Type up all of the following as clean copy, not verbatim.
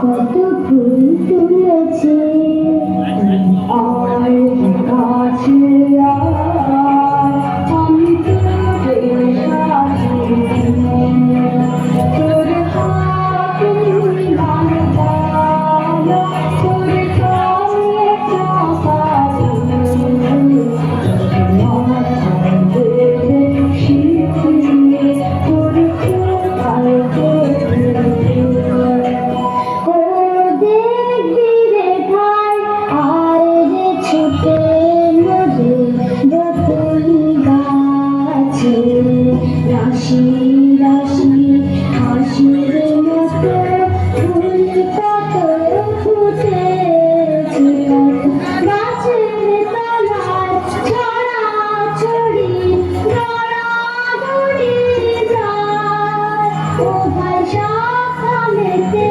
কত ফুল তুলেছে আর কাছে আমি তোর হাতে তোর রাশি রাশি হাসির মতো ফুল কত ফুটেছে গাছের তলায় ছড়াছড়ি দৌড়াদৌড়ি যায় ও ভাই সকালেতে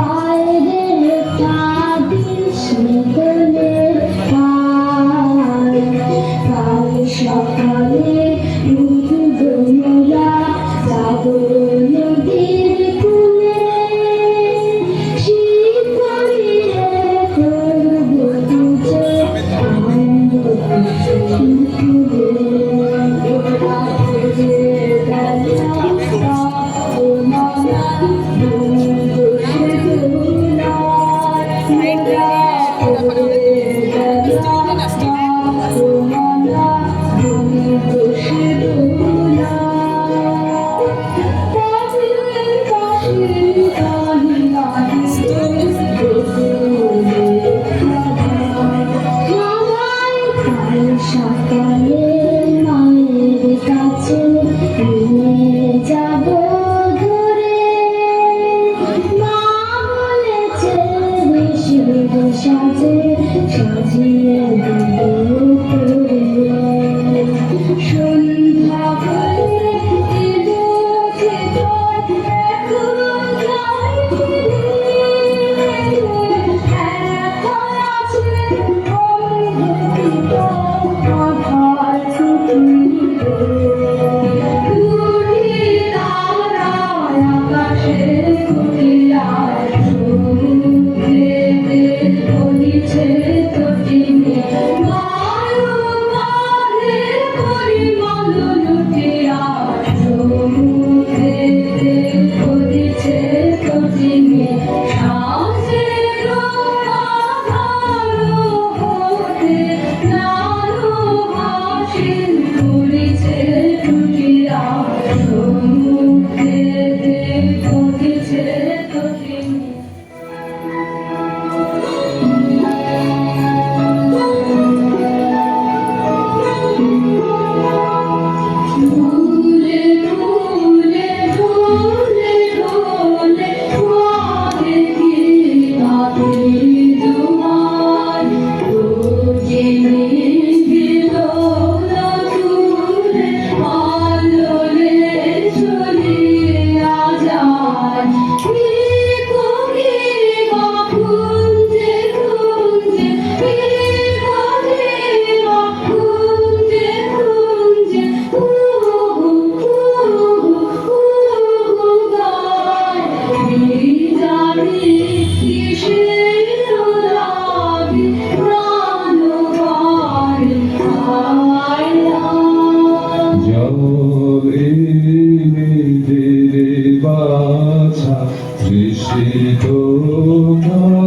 আয় রে কাঁদিস গলে কাল সকালে নদীর কূলে শীতকালে করব তুঝে সকালে মায়ের কাছে নিয়ে যাব ধরে মা বলেছে বিশুদ্ধ সাজে সাজিয়ে দেবে সন্ধ্যা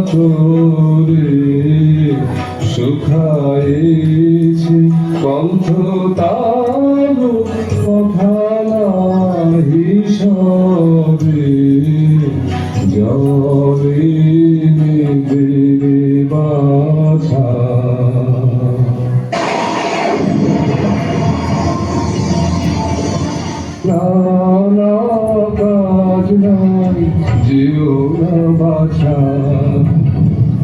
করে সুখাইছে কণ্ঠ তালু কথালা হিসবে জলে দেবে বাছা নানা কাজ নাই যেও না বাছা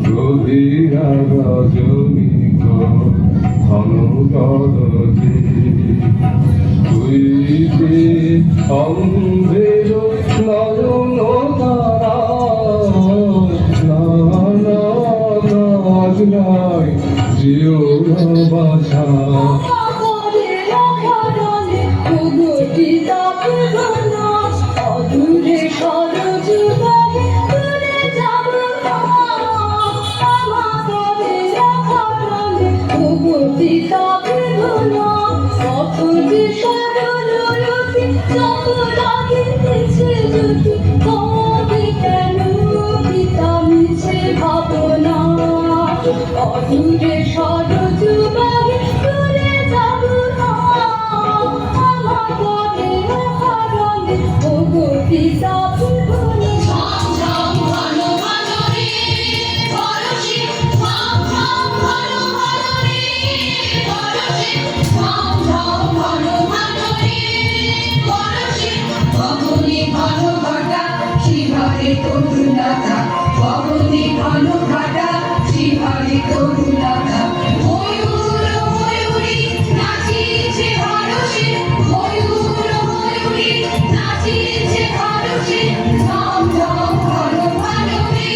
গভীরা রজনী ঘন দরজে হইতে অন্ধের নয়ন তারা নানা কাজ নাই যেও না বাছা অদূরে সরজ বাগে ঘুরে যাব না আমার পরে হারালে ও গো পিতা ভুবনে ঝম ঝম ঘন ঘন রে বরষে ঝম ঝম ঘন ঘন রে বরষে ঝম ঝম ঘন ঘন রে বরষে গগনে ঘন ঘটা শিবারে তরুলতা গগনে ঘন ঘটা শিবারে তরুলতা ময়ূর ময়ূরী নাচিছে হরষে ময়ূর ময়ূরী নাচিছে হরষে ঝম ঝম ঘন ঘন রে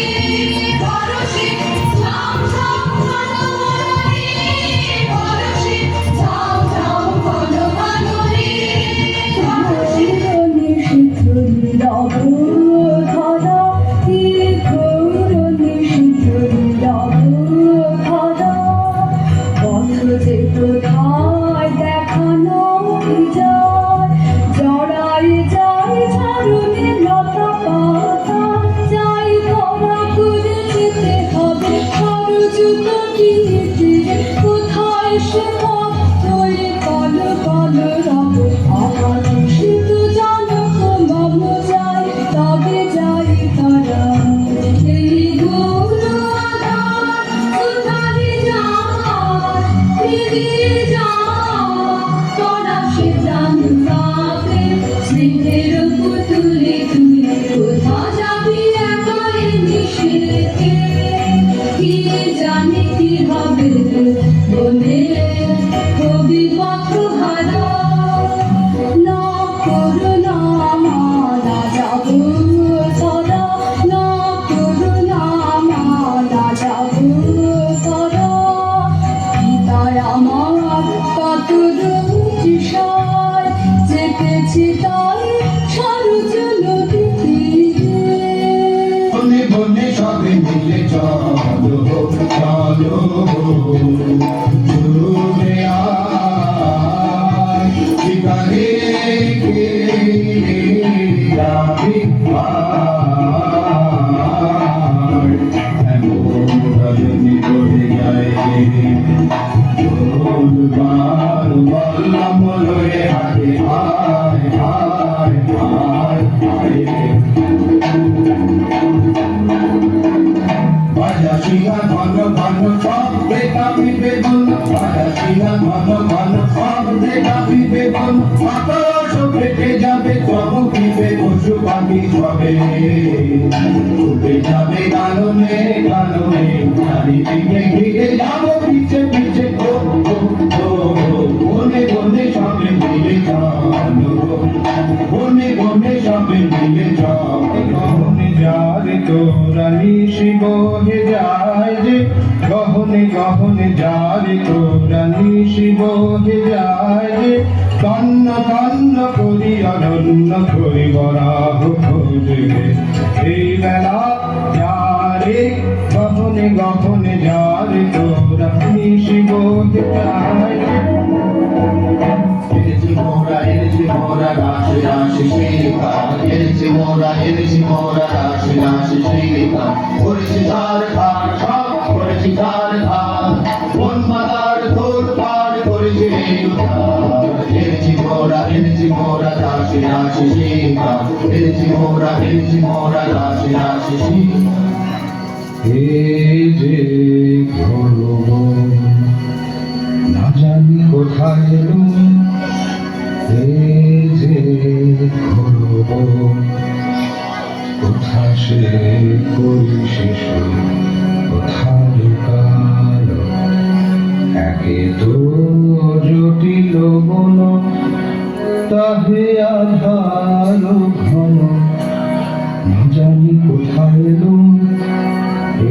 হরষে ঝম ঝম ঘন ঘন রে হরষে ঝম ঝম ঘন ঘন রে হরষে কোথায় সে পথ চলে কল কল রব আমার শুধু জানো মম যাই তবে যাই তারা এই গুরু আধার সুধারি যার ফিরে যা তোরা সে জান তাকে স্নেহের পুতুলে তুই কোথা যাবি একাই নিষেধে কি জানি কি হবে বনে কবি পথ হারা না করুণা মালা যাব সদা না করুণা মালা যাব সদা পিতায় আমার কত রুচিসায় চেপেছি তাই সরজ নদী বনে বনে সবে মিলে চলো চলো ঘুরে আয় শিকারে কে যাবি আয় এমন রজনী করে যায় বার বললাম লয়ে হাতে আয় আয় আয় আয় বাজা শিলা ঘন ঘন সব দেখা পিবে বন বাজা শিলা ঘন ঘন সব দেখা পিবে বন আকাশ ফেটে যাবে সব পিবে পশু পাখি সবে উঠে যাবে গালনে গালনে চারিদিকে ঘিরে যাবো পিছে পিছে ও ও ও বনে বনে সবে মিলে চলো বনে বনে সবে মিলে চলো গহনে যারে তোরা নিশি বহে যায় যে গহনে গহনে যারে তোরা নিশি বহে যায় যে তন্ন তন্ন করি অনন্য করি বরাহ খোঁজবে এই বেলা যারে গহনে গহনে যারে তোরা নিশি বহে যায় এনেছি মোরা রাশি রাশি শিখা এনেছি মোরা রাশি রাশি শিখা করেছি ধার ধার সব করেছি ধার ধার মন মাতার তোর পার করেছি এনেছি মোরা রাশি রাশি শিখা এনেছি মোরা রাশি রাশি শিখা এই যে কোথায় এলুম এই যে ঘোর কোথা সে করি শিশু কোথা লুকালো একে তো জটিল বন তাহে আধার ঘন না জানি কোথায় এলুম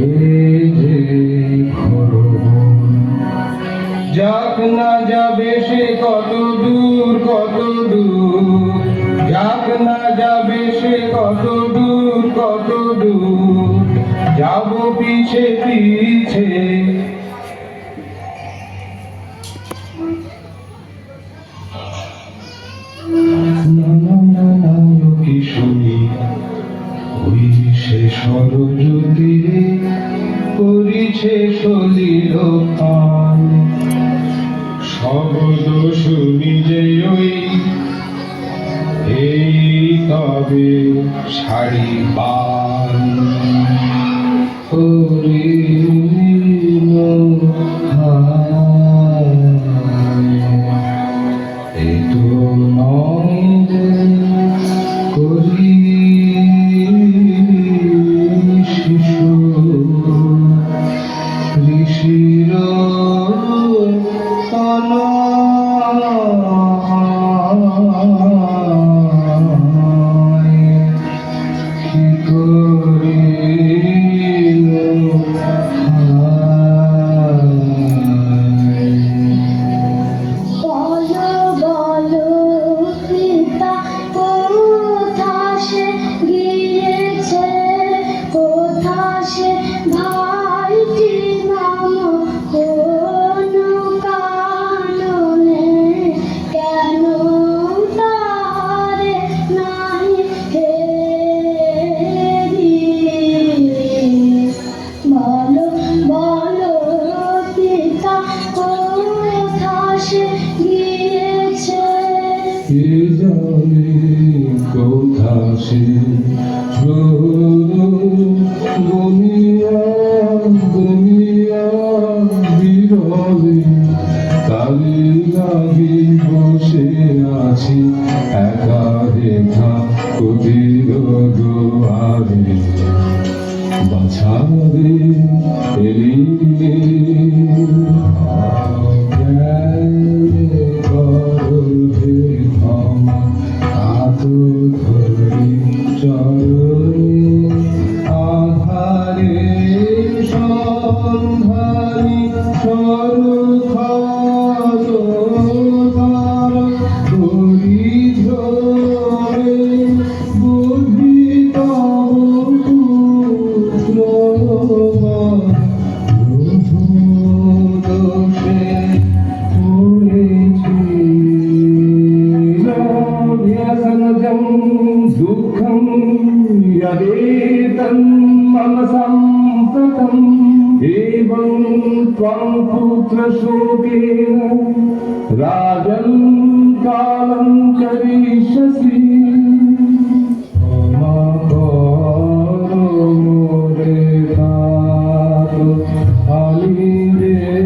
এই যে ঘোর যাক না যাবে সে কত দূর যাক না যাবে সে কত দূর যাব পিছে পিছে না না না না কি শুনি ওই সে সরজ্যোতিরে করিছে সলিল পান শব্দ শুনি যে ওই এই তবে শাড়ি পান হরিণ এ তো নয় যে করি শিশু ঋষির কি করিল বলো বলো পিতা কোথা সে গিয়েছে কোথা সে ভাইটি নাম কোন কারণে কেন তারে নাই হেরি বলো বলো পিতা কোথা সে গিয়েছে কে জানে কোথা সে গনিয়া বিরলে তালি লাগি বসে আছি একা রেখা কুটির দুয়ারে বাছারে এলিয়ে গর্ভে ক্ষমা আতো ধরে চরণে আধারে সন্ধানী সরুখার ধরে বুদ্ধি পুত্র দোষে পড়েছি ব্যসনজং দুঃখম यदेतं मम सम्प्रतम् एवं त्वं पुत्रशोकेन राजन् कालं चरिष्यसि क्षमा करो मोरे तात আমি রে